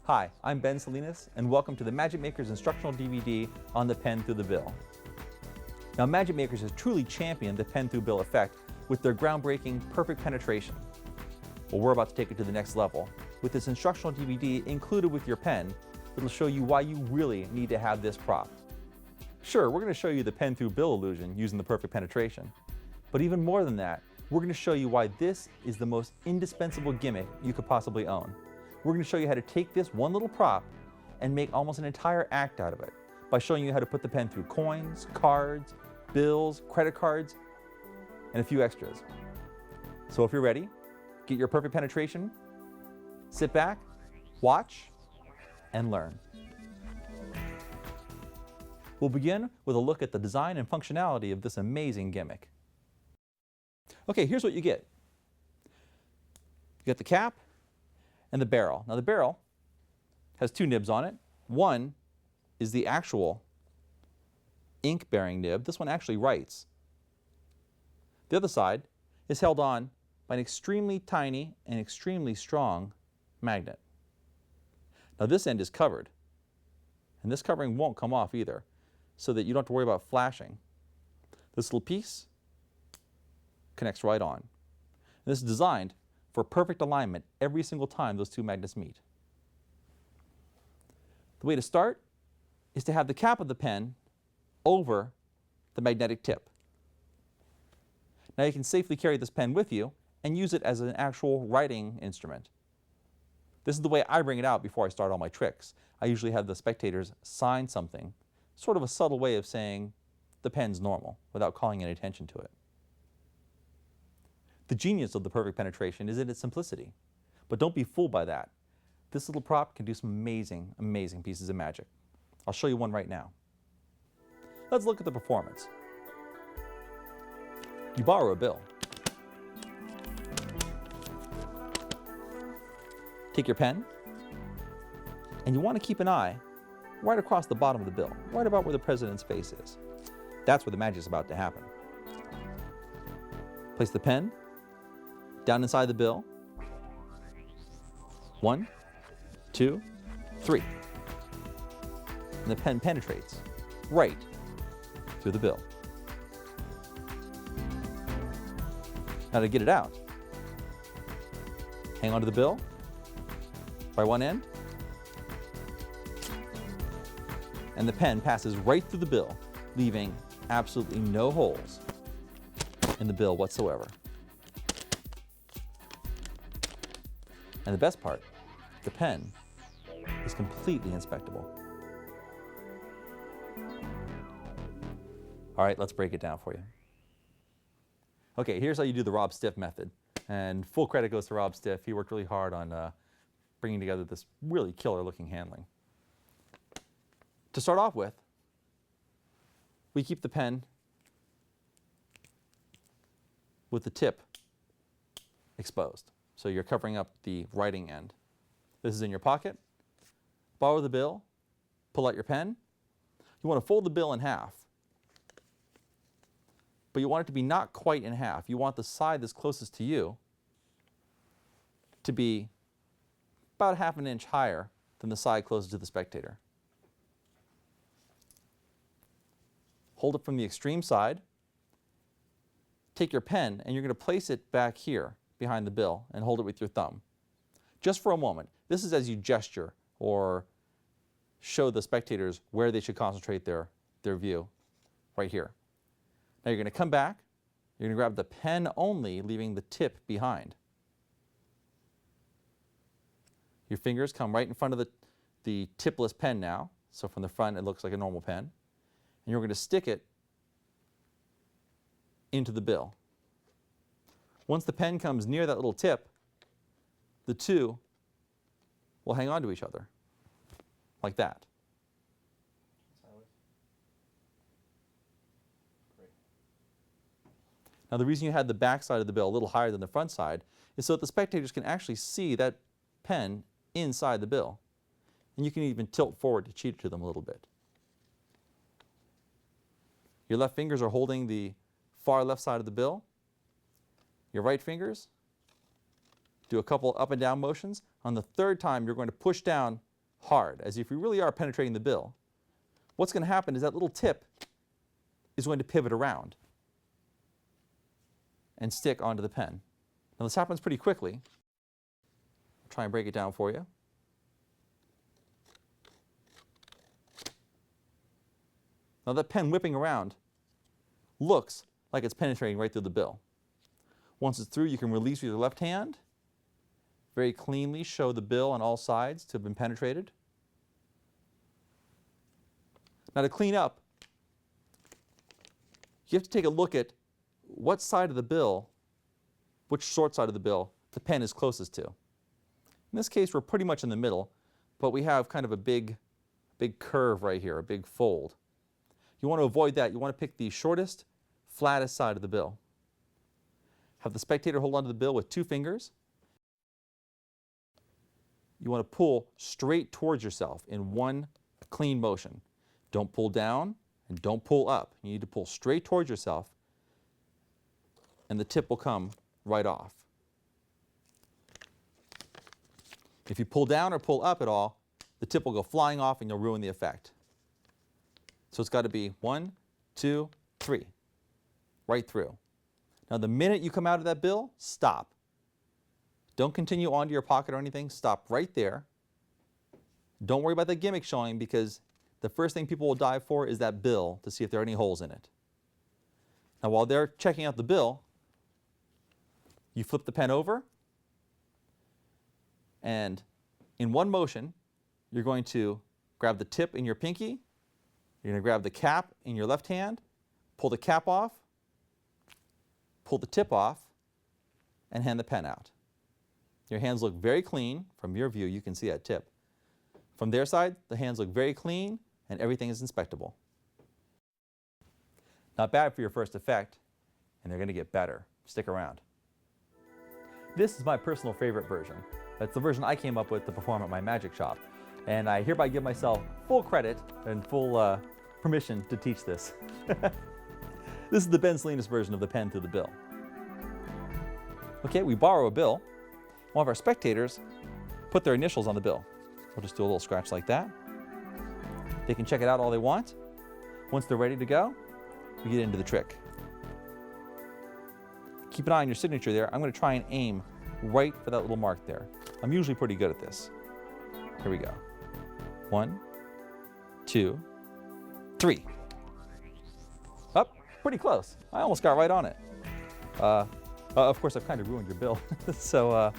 Hi, I'm Ben Salinas, and welcome to the Magic Makers instructional DVD on the pen through the bill. Now, Magic Makers has truly championed the pen through bill effect with their groundbreaking perfect penetration. Well, we're about to take it to the next level with this instructional DVD included with your pen that'll show you why you really need to have this prop. Sure, we're going to show you the pen through bill illusion using the perfect penetration, but even more than that, we're going to show you why this is the most indispensable gimmick you could possibly own. We're going to show you how to take this one little prop and make almost an entire act out of it by showing you how to put the pen through coins, cards, bills, credit cards, and a few extras. So if you're ready, get your perfect penetration, sit back, watch, and learn. We'll begin with a look at the design and functionality of this amazing gimmick. Okay, here's what you get. You get the cap and the barrel. Now the barrel has two nibs on it. One is the actual ink-bearing nib. This one actually writes. The other side is held on by an extremely tiny and extremely strong magnet. Now this end is covered, and this covering won't come off either, so that you don't have to worry about flashing. This little piece connects right on. And this is designed for perfect alignment every single time those two magnets meet. The way to start is to have the cap of the pen over the magnetic tip. Now you can safely carry this pen with you and use it as an actual writing instrument. This is the way I bring it out before I start all my tricks. I usually have the spectators sign something, sort of a subtle way of saying the pen's normal without calling any attention to it. The genius of the perfect penetration is in its simplicity, but don't be fooled by that. This little prop can do some amazing, amazing pieces of magic. I'll show you one right now. Let's look at the performance. You borrow a bill. Take your pen, and you want to keep an eye right across the bottom of the bill, right about where the president's face is. That's where the magic's about to happen. Place the pen down inside the bill. 1, 2, 3. And the pen penetrates right through the bill. Now to get it out, hang onto the bill by one end, and the pen passes right through the bill, leaving absolutely no holes in the bill whatsoever. And the best part, the pen is completely inspectable. All right, let's break it down for you. Okay, here's how you do the Rob Stiff method. And full credit goes to Rob Stiff. He worked really hard on bringing together this really killer looking handling. To start off with, we keep the pen with the tip exposed. So you're covering up the writing end. This is in your pocket. Borrow the bill, pull out your pen. You want to fold the bill in half, but you want it to be not quite in half. You want the side that's closest to you to be about ½ an inch higher than the side closest to the spectator. Hold it from the extreme side. Take your pen and you're going to place it back here behind the bill and hold it with your thumb. Just for a moment. This is as you gesture or show the spectators where they should concentrate their view, right here. Now you're going to come back, you're going to grab the pen only, leaving the tip behind. Your fingers come right in front of the tipless pen now, so from the front it looks like a normal pen. And you're going to stick it into the bill. Once the pen comes near that little tip, the two will hang on to each other, like that. Now the reason you had the back side of the bill a little higher than the front side is so that the spectators can actually see that pen inside the bill. And you can even tilt forward to cheat it to them a little bit. Your left fingers are holding the far left side of the bill. Your right fingers do a couple up and down motions. On the third time, you're going to push down hard, as if you really are penetrating the bill, what's going to happen is that little tip is going to pivot around and stick onto the pen. Now this happens pretty quickly. I'll try and break it down for you. Now that pen whipping around looks like it's penetrating right through the bill. Once it's through, you can release with your left hand, very cleanly show the bill on all sides to have been penetrated. Now to clean up, you have to take a look at what side of the bill, which short side of the bill, the pen is closest to. In this case, we're pretty much in the middle, but we have kind of a big curve right here, a big fold. You want to avoid that. You want to pick the shortest, flattest side of the bill. Have the spectator hold onto the bill with 2 fingers. You want to pull straight towards yourself in one clean motion. Don't pull down and don't pull up. You need to pull straight towards yourself, and the tip will come right off. If you pull down or pull up at all, the tip will go flying off and you'll ruin the effect. So it's got to be 1, 2, 3, right through. Now the minute you come out of that bill, stop. Don't continue onto your pocket or anything. Stop right there. Don't worry about the gimmick showing, because the first thing people will dive for is that bill to see if there are any holes in it. Now while they're checking out the bill, you flip the pen over, and in one motion, you're going to grab the tip in your pinky, you're going to grab the cap in your left hand, pull the cap off, pull the tip off, and hand the pen out. Your hands look very clean. From your view, you can see that tip. From their side, the hands look very clean and everything is inspectable. Not bad for your first effect, and they're going to get better. Stick around. This is my personal favorite version. That's the version I came up with to perform at my magic shop. And I hereby give myself full credit and full permission to teach this. This is the Ben Salinas version of the pen through the bill. Okay, we borrow a bill. One of our spectators put their initials on the bill. We'll just do a little scratch like that. They can check it out all they want. Once they're ready to go, we get into the trick. Keep an eye on your signature there. I'm going to try and aim right for that little mark there. I'm usually pretty good at this. Here we go. 1, 2, 3. Up, pretty close. I almost got right on it. Of course, I've kind of ruined your bill, so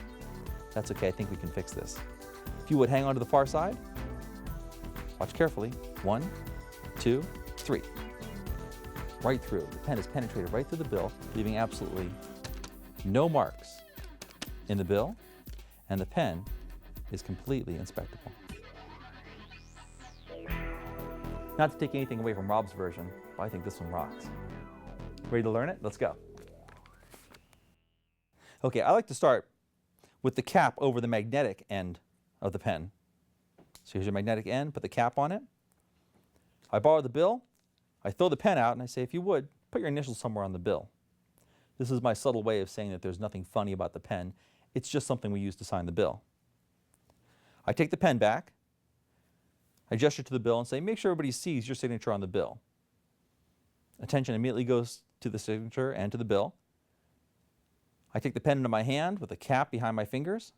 that's okay. I think we can fix this. If you would hang on to the far side, watch carefully. 1, 2, 3. Right through. The pen is penetrated right through the bill, leaving absolutely no marks in the bill, and the pen is completely inspectable. Not to take anything away from Rob's version, but I think this one rocks. Ready to learn it? Let's go. Okay, I like to start with the cap over the magnetic end of the pen. So here's your magnetic end, put the cap on it. I borrow the bill, I throw the pen out, and I say, if you would, put your initials somewhere on the bill. This is my subtle way of saying that there's nothing funny about the pen. It's just something we use to sign the bill. I take the pen back, I gesture to the bill and say, make sure everybody sees your signature on the bill. Attention immediately goes to the signature and to the bill. I take the pen into my hand with the cap behind my fingers.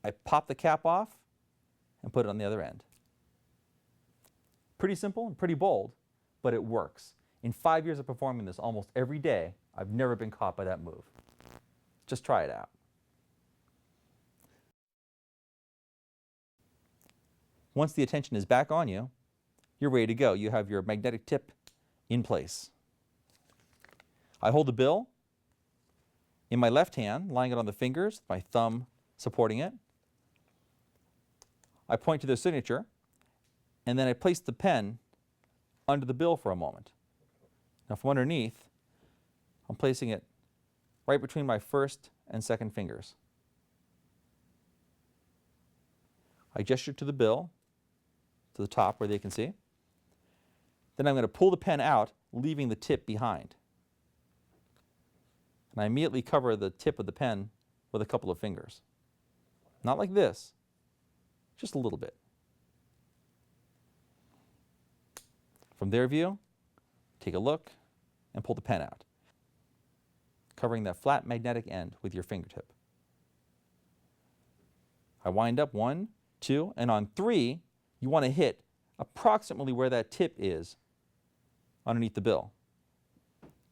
I pop the cap off and put it on the other end. Pretty simple and pretty bold, but it works. In 5 years of performing this almost every day, I've never been caught by that move. Just try it out. Once the attention is back on you, you're ready to go. You have your magnetic tip in place. I hold the bill in my left hand, lying it on the fingers, my thumb supporting it. I point to their signature, and then I place the pen under the bill for a moment. Now from underneath, I'm placing it right between my first and second fingers. I gesture to the bill, to the top where they can see. Then I'm going to pull the pen out, leaving the tip behind. And I immediately cover the tip of the pen with a couple of fingers. Not like this, just a little bit. From their view, take a look and pull the pen out, covering that flat magnetic end with your fingertip. I wind up 1, 2, and on 3, you want to hit approximately where that tip is underneath the bill.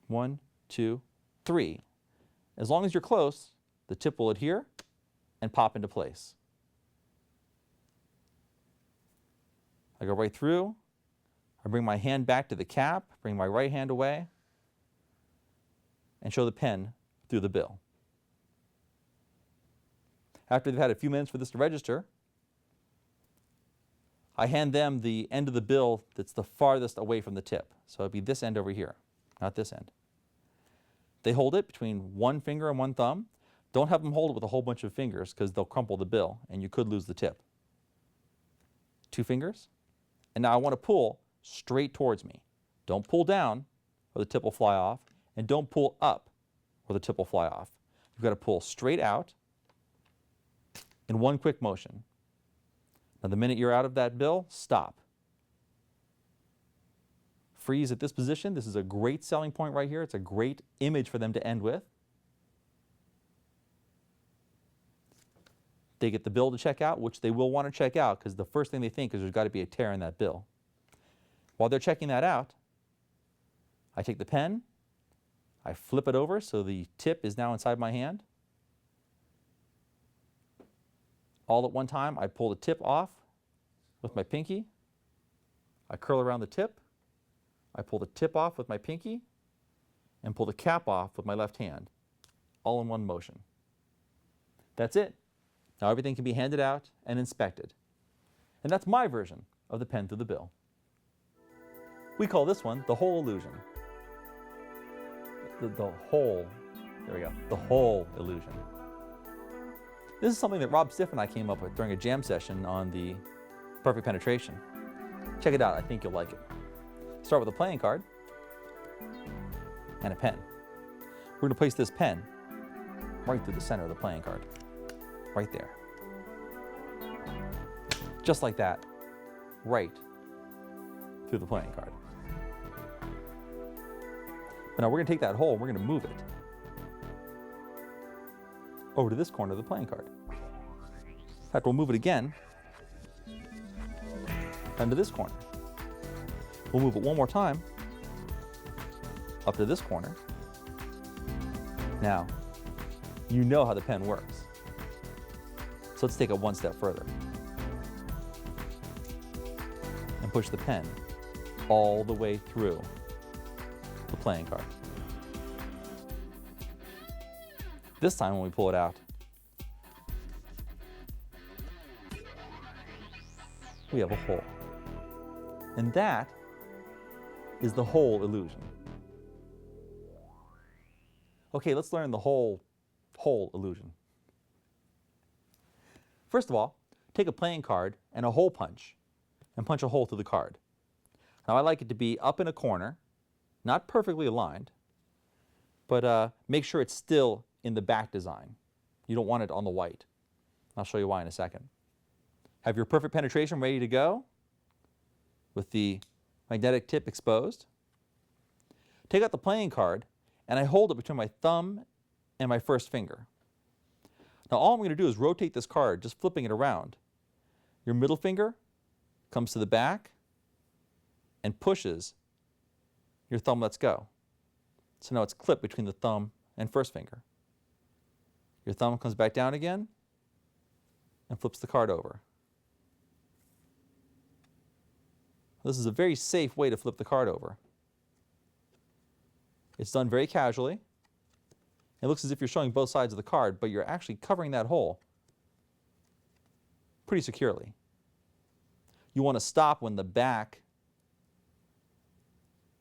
1, 2, 3. As long as you're close, the tip will adhere and pop into place. I go right through. I bring my hand back to the cap, bring my right hand away, and show the pen through the bill. After they've had a few minutes for this to register, I hand them the end of the bill that's the farthest away from the tip. So it'd be this end over here, not this end. They hold it between one finger and one thumb. Don't have them hold it with a whole bunch of fingers because they'll crumple the bill and you could lose the tip. 2 fingers. And now I want to pull straight towards me. Don't pull down or the tip will fly off, and don't pull up or the tip will fly off. You've got to pull straight out in one quick motion. Now the minute you're out of that bill, stop. Freeze at this position. This is a great selling point right here. It's a great image for them to end with. They get the bill to check out, which they will want to check out because the first thing they think is there's got to be a tear in that bill. While they're checking that out, I take the pen, I flip it over so the tip is now inside my hand. All at one time, I pull the tip off with my pinky. I curl around the tip. I pull the tip off with my pinky and pull the cap off with my left hand, all in one motion. That's it. Now everything can be handed out and inspected. And that's my version of the pen through the bill. We call this one the hole illusion. The hole, there we go, the hole illusion. This is something that Rob Stiff and I came up with during a jam session on the perfect penetration. Check it out, I think you'll like it. Start with a playing card and a pen. We're going to place this pen right through the center of the playing card. Right there. Just like that, right through the playing card. But now we're going to take that hole and we're going to move it over to this corner of the playing card. In fact, we'll move it again down to this corner. We'll move it one more time up to this corner. Now, you know how the pen works. So let's take it one step further and push the pen all the way through the playing card. This time when we pull it out, we have a hole. And that is the hole illusion. Okay, let's learn the hole illusion. First of all, take a playing card and a hole punch and punch a hole through the card. Now I like it to be up in a corner, not perfectly aligned, but make sure it's still in the back design. You don't want it on the white. I'll show you why in a second. Have your perfect penetration ready to go with the magnetic tip exposed. Take out the playing card and I hold it between my thumb and my first finger. Now all I'm going to do is rotate this card, just flipping it around. Your middle finger comes to the back and pushes your thumb lets go. So now it's clipped between the thumb and first finger. Your thumb comes back down again and flips the card over. This is a very safe way to flip the card over. It's done very casually. It looks as if you're showing both sides of the card, but you're actually covering that hole pretty securely. You want to stop when the back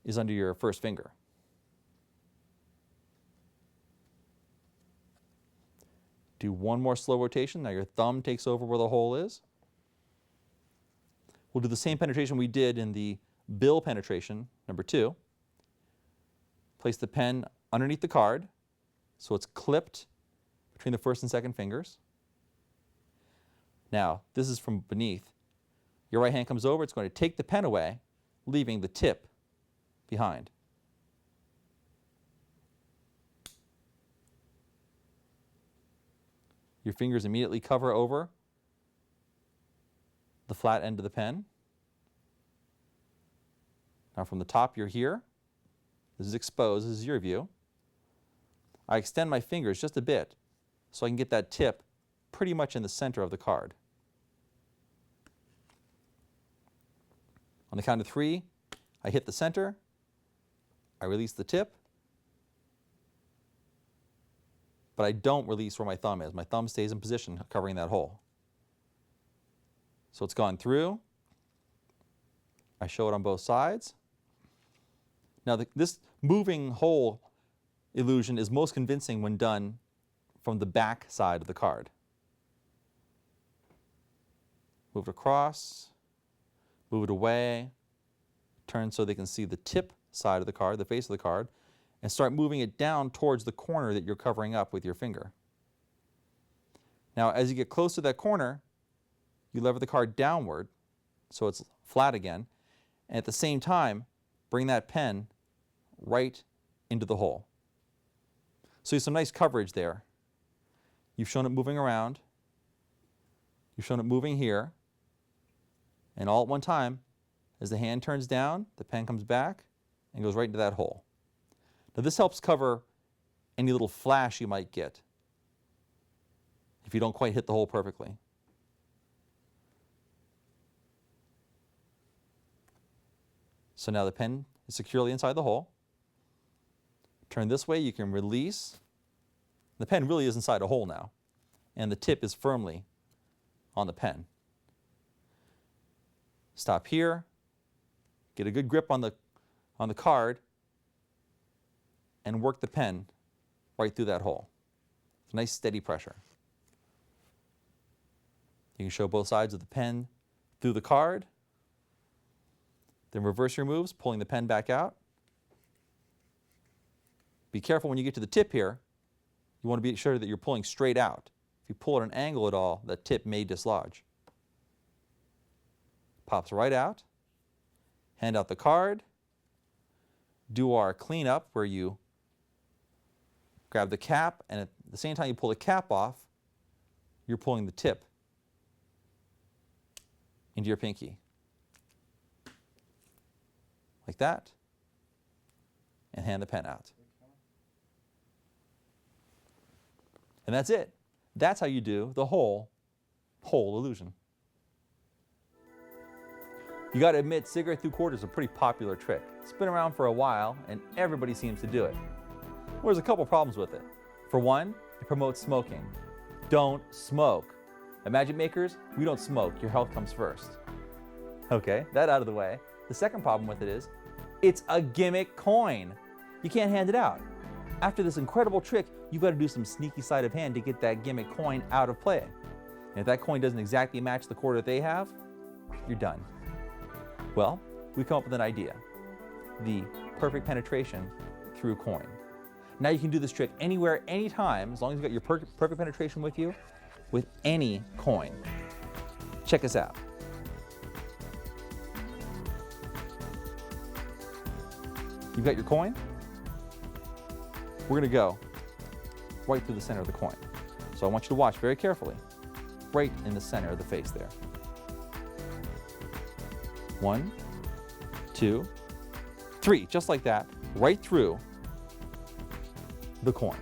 is under your first finger. Do one more slow rotation. Now your thumb takes over where the hole is. We'll do the same penetration we did in the bill penetration, number 2. Place the pen underneath the card so it's clipped between the first and second fingers. Now, this is from beneath. Your right hand comes over, it's going to take the pen away, leaving the tip behind. Your fingers immediately cover over the flat end of the pen. Now from the top, you're here. This is exposed. This is your view. I extend my fingers just a bit so I can get that tip pretty much in the center of the card. On the count of 3, I hit the center, I release the tip, but I don't release where my thumb is. My thumb stays in position, covering that hole. So it's gone through. I show it on both sides. Now this moving hole illusion is most convincing when done from the back side of the card. Move it across, move it away, turn so they can see the tip side of the card, the face of the card, and start moving it down towards the corner that you're covering up with your finger. Now, as you get close to that corner, you lever the card downward so it's flat again, and at the same time, bring that pen right into the hole. So you have some nice coverage there. You've shown it moving around, you've shown it moving here, and all at one time, as the hand turns down, the pen comes back and goes right into that hole. Now this helps cover any little flash you might get if you don't quite hit the hole perfectly. So now the pen is securely inside the hole. Turn this way, you can release. The pen really is inside a hole now, and the tip is firmly on the pen. Stop here, get a good grip on the card, and work the pen right through that hole. It's a nice steady pressure. You can show both sides of the pen through the card, then reverse your moves, pulling the pen back out. Be careful when you get to the tip here. You want to be sure that you're pulling straight out. If you pull at an angle at all, that tip may dislodge. Pops right out. Hand out the card. Do our cleanup where you grab the cap, and at the same time you pull the cap off, you're pulling the tip into your pinky. Like that. And hand the pen out. And that's it. That's how you do the hole illusion. You got to admit, cigarette through quarters is a pretty popular trick. It's been around for a while, and everybody seems to do it. Well, there's a couple problems with it. For one, it promotes smoking. Don't smoke. At Magic Makers, we don't smoke. Your health comes first. Okay, that out of the way. The second problem with it is, it's a gimmick coin. You can't hand it out. After this incredible trick, you've got to do some sneaky sleight of hand to get that gimmick coin out of play. And if that coin doesn't exactly match the quarter they have, you're done. Well, we come up with an idea. The perfect penetration through coin. Now you can do this trick anywhere, anytime, as long as you've got your perfect penetration with you, with any coin. Check us out. You've got your coin. We're going to go right through the center of the coin. So I want you to watch very carefully, right in the center of the face there. 1, 2, 3, just like that, right through the coin.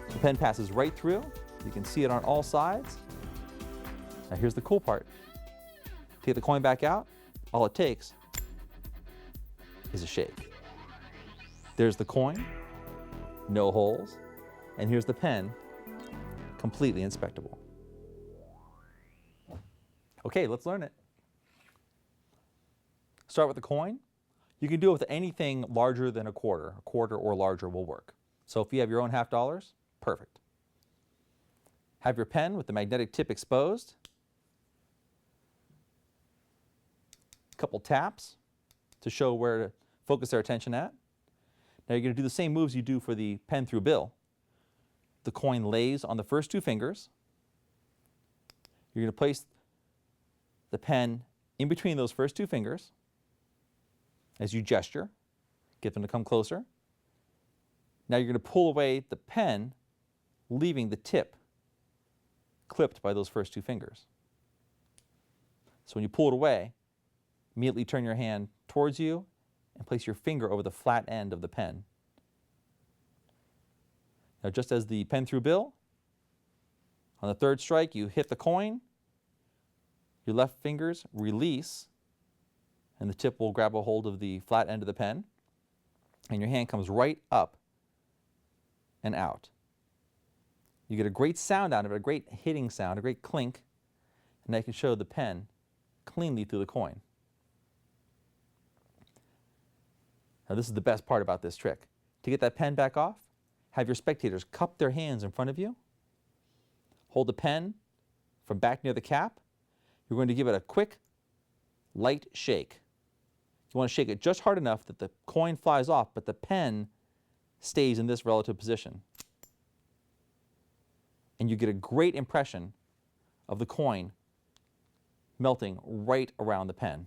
The pen passes right through. You can see it on all sides. Now here's the cool part. To get the coin back out, all it takes is a shake. There's the coin, no holes, and here's the pen, completely inspectable. Okay, let's learn it. Start with the coin. You can do it with anything larger than a quarter or larger will work. So if you have your own half dollars, perfect. Have your pen with the magnetic tip exposed. A couple taps to show where to focus their attention at. Now you're going to do the same moves you do for the pen through bill. The coin lays on the first 2 fingers. You're going to place the pen in between those first two fingers, as you gesture, get them to come closer. Now you're going to pull away the pen, leaving the tip clipped by those first two fingers. So when you pull it away, immediately turn your hand towards you and place your finger over the flat end of the pen. Now, just as the pen through bill, on the third strike, you hit the coin, your left fingers release, and the tip will grab a hold of the flat end of the pen, and your hand comes right up and out. You get a great sound out of it, a great hitting sound, a great clink, and that can show the pen cleanly through the coin. Now, this is the best part about this trick. To get that pen back off, have your spectators cup their hands in front of you, hold the pen from back near the cap. You're going to give it a quick, light shake. You want to shake it just hard enough that the coin flies off, but the pen stays in this relative position. And you get a great impression of the coin melting right around the pen.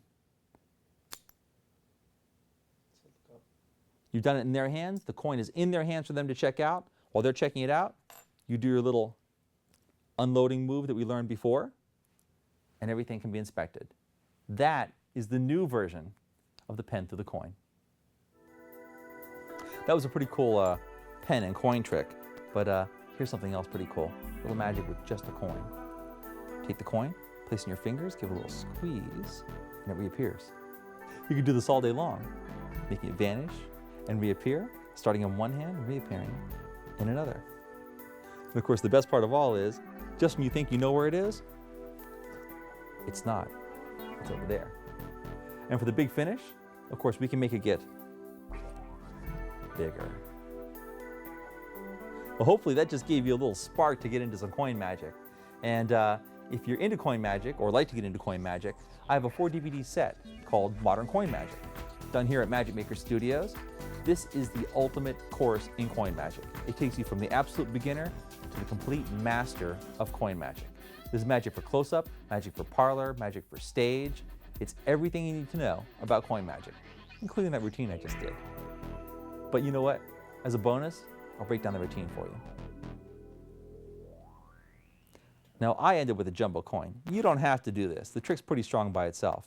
You've done it in their hands. The coin is in their hands for them to check out. While they're checking it out, you do your little unloading move that we learned before, and everything can be inspected. That is the new version of the pen through the coin. That was a pretty cool pen and coin trick, but here's something else pretty cool. A little magic with just a coin. Take the coin, place it in your fingers, give it a little squeeze, and it reappears. You can do this all day long, making it vanish and reappear, starting in one hand and reappearing in another. And of course, the best part of all is, just when you think you know where it is, it's not. It's over there. And for the big finish, of course, we can make it get bigger. Well, hopefully that just gave you a little spark to get into some coin magic. And if you're into coin magic or like to get into coin magic, I have a 4-DVD set called Modern Coin Magic, done here at Magic Maker Studios. This is the ultimate course in coin magic. It takes you from the absolute beginner to the complete master of coin magic. This is magic for close-up, magic for parlor, magic for stage. It's everything you need to know about coin magic, including that routine I just did. But you know what? As a bonus, I'll break down the routine for you. Now, I ended with a jumbo coin. You don't have to do this. The trick's pretty strong by itself.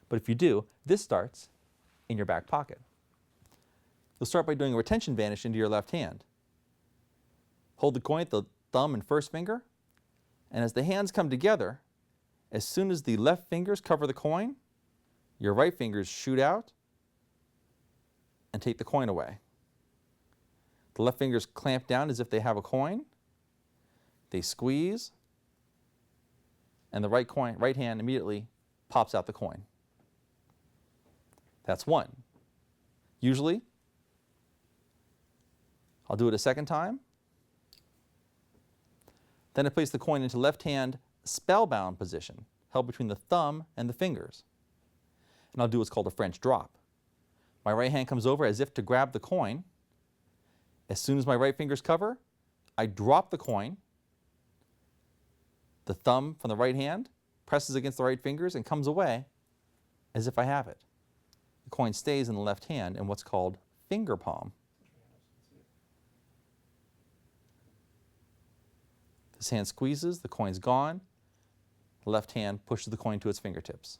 But if you do, this starts in your back pocket. You'll start by doing a retention vanish into your left hand. Hold the coin at the thumb and first finger, and as the hands come together, as soon as the left fingers cover the coin, your right fingers shoot out and take the coin away. The left fingers clamp down as if they have a coin. They squeeze, and the right hand immediately pops out the coin. That's one. Usually, I'll do it a second time. Then I place the coin into left hand spellbound position, held between the thumb and the fingers. And I'll do what's called a French drop. My right hand comes over as if to grab the coin. As soon as my right fingers cover, I drop the coin. The thumb from the right hand presses against the right fingers and comes away as if I have it. The coin stays in the left hand in what's called finger palm. This hand squeezes, the coin's gone. The left hand pushes the coin to its fingertips.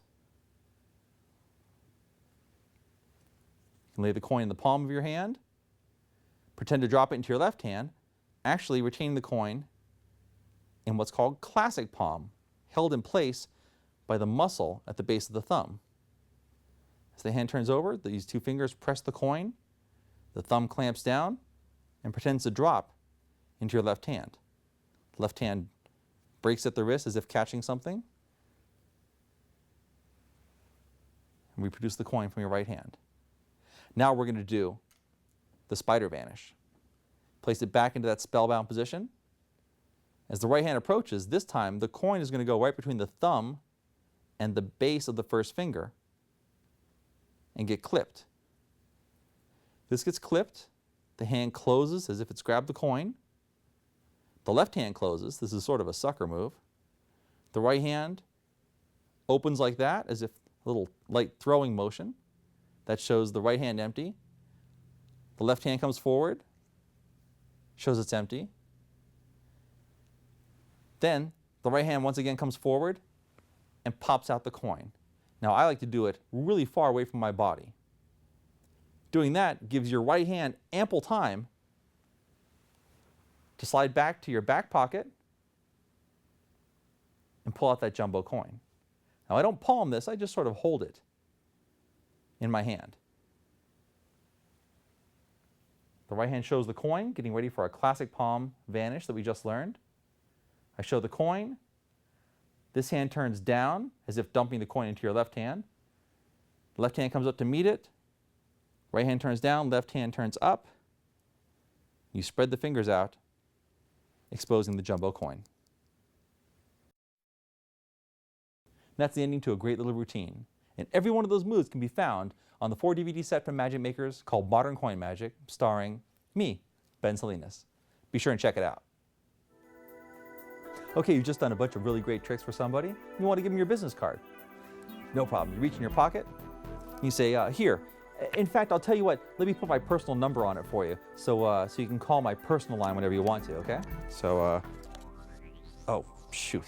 You can lay the coin in the palm of your hand, pretend to drop it into your left hand, actually retaining the coin in what's called classic palm, held in place by the muscle at the base of the thumb. As the hand turns over, these two fingers press the coin, the thumb clamps down, and pretends to drop into your left hand. The left hand breaks at the wrist as if catching something, and we produce the coin from your right hand. Now we're going to do the spider vanish. Place it back into that spellbound position. As the right hand approaches, this time the coin is going to go right between the thumb and the base of the first finger and get clipped. This gets clipped, the hand closes as if it's grabbed the coin. The left hand closes. This is sort of a sucker move. The right hand opens like that, as if a little light throwing motion. That shows the right hand empty. The left hand comes forward, shows it's empty. Then the right hand once again comes forward and pops out the coin. Now I like to do it really far away from my body. Doing that gives your right hand ample time to slide back to your back pocket and pull out that jumbo coin. Now I don't palm this, I just sort of hold it in my hand. The right hand shows the coin, getting ready for our classic palm vanish that we just learned. I show the coin. This hand turns down, as if dumping the coin into your left hand. The left hand comes up to meet it. Right hand turns down, left hand turns up. You spread the fingers out, exposing the jumbo coin. That's the ending to a great little routine. And every one of those moves can be found on the 4-DVD set from Magic Makers called Modern Coin Magic, starring me, Ben Salinas. Be sure and check it out. Okay, you've just done a bunch of really great tricks for somebody. You want to give them your business card. No problem. You reach in your pocket. You say, here. In fact, I'll tell you what. Let me put my personal number on it for you, so you can call my personal line whenever you want to. Okay? So, oh shoot,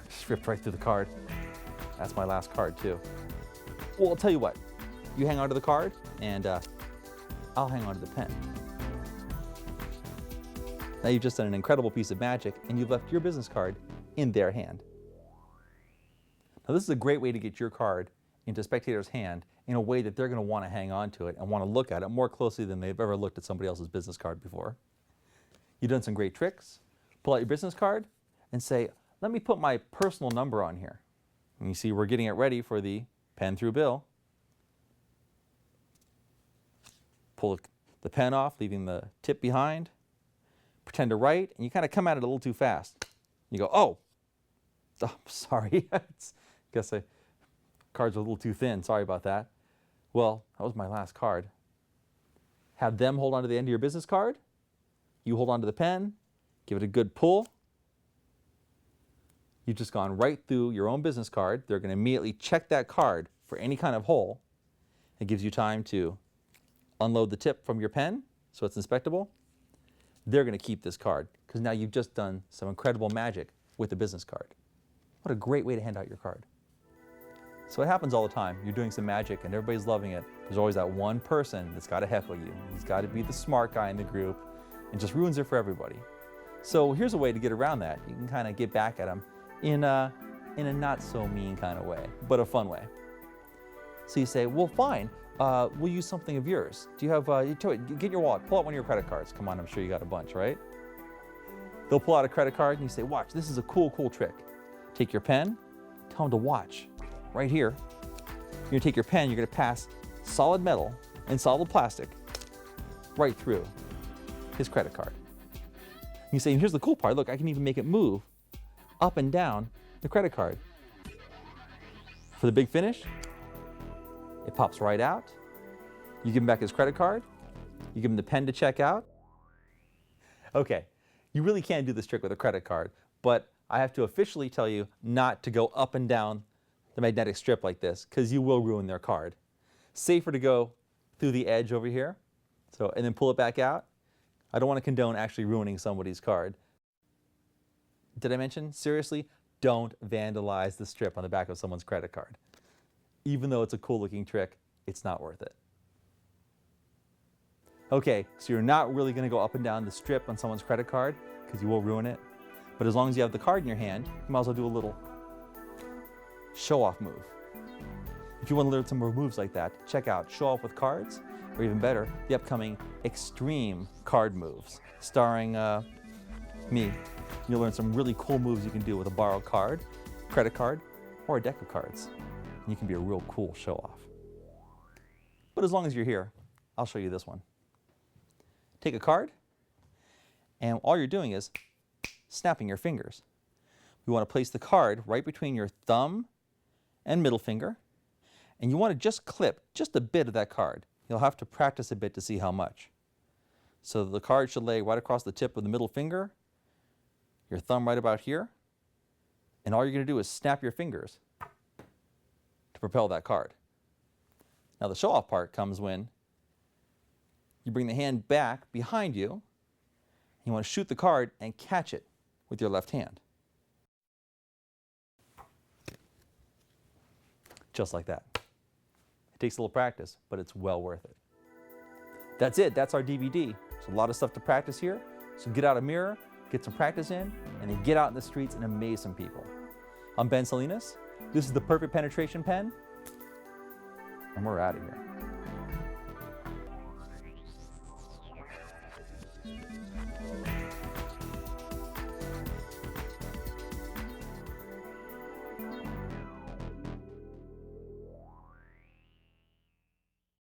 just ripped right through the card. That's my last card too. Well, I'll tell you what. You hang on to the card, and I'll hang on to the pen. Now you've just done an incredible piece of magic, and you've left your business card in their hand. Now this is a great way to get your card into a spectator's hand in a way that they're going to want to hang on to it and want to look at it more closely than they've ever looked at somebody else's business card before. You've done some great tricks. Pull out your business card and say, let me put my personal number on here. And you see we're getting it ready for the pen through bill. Pull the pen off, leaving the tip behind. Pretend to write, and you kind of come at it a little too fast. You go, oh sorry. Guess the cards are a little too thin. Sorry about that. Well, that was my last card. Have them hold on to the end of your business card. You hold on to the pen. Give it a good pull. You've just gone right through your own business card. They're going to immediately check that card for any kind of hole. It gives you time to unload the tip from your pen so it's inspectable. They're going to keep this card because now you've just done some incredible magic with the business card. What a great way to hand out your card. So it happens all the time. You're doing some magic and everybody's loving it. There's always that one person that's got to heckle you. He's got to be the smart guy in the group and just ruins it for everybody. So here's a way to get around that. You can kind of get back at them in a not so mean kind of way, but a fun way. So you say, well, fine. We'll use something of yours. Do you have, get your wallet, pull out one of your credit cards. Come on, I'm sure you got a bunch, right? They'll pull out a credit card and you say, watch, this is a cool trick. Take your pen, tell them to watch. Right here, you're gonna take your pen, you're gonna pass solid metal and solid plastic right through his credit card. You say, and here's the cool part, look, I can even make it move up and down the credit card. For the big finish, it pops right out. You give him back his credit card. You give him the pen to check out. Okay, you really can't do this trick with a credit card, but I have to officially tell you not to go up and down the magnetic strip like this because you will ruin their card. Safer to go through the edge over here, and then pull it back out. I don't want to condone actually ruining somebody's card. Did I mention, seriously, don't vandalize the strip on the back of someone's credit card. Even though it's a cool looking trick, it's not worth it. Okay, so you're not really going to go up and down the strip on someone's credit card because you will ruin it. But as long as you have the card in your hand, you might as well do a little show-off move. If you want to learn some more moves like that, check out Show Off with Cards, or even better, the upcoming Extreme Card Moves, starring me. You'll learn some really cool moves you can do with a borrowed card, credit card, or a deck of cards. You can be a real cool show-off. But as long as you're here, I'll show you this one. Take a card, and all you're doing is snapping your fingers. You want to place the card right between your thumb and middle finger, and you want to just clip just a bit of that card. You'll have to practice a bit to see how much. So the card should lay right across the tip of the middle finger, your thumb right about here, and all you're going to do is snap your fingers propel that card. Now the show-off part comes when you bring the hand back behind you. You want to shoot the card and catch it with your left hand. Just like that. It takes a little practice, but it's well worth it. That's it. That's our DVD. There's a lot of stuff to practice here. So get out a mirror, get some practice in, and then get out in the streets and amaze some people. I'm Ben Salinas. This is the Perfect Penetration Pen, and we're out of here.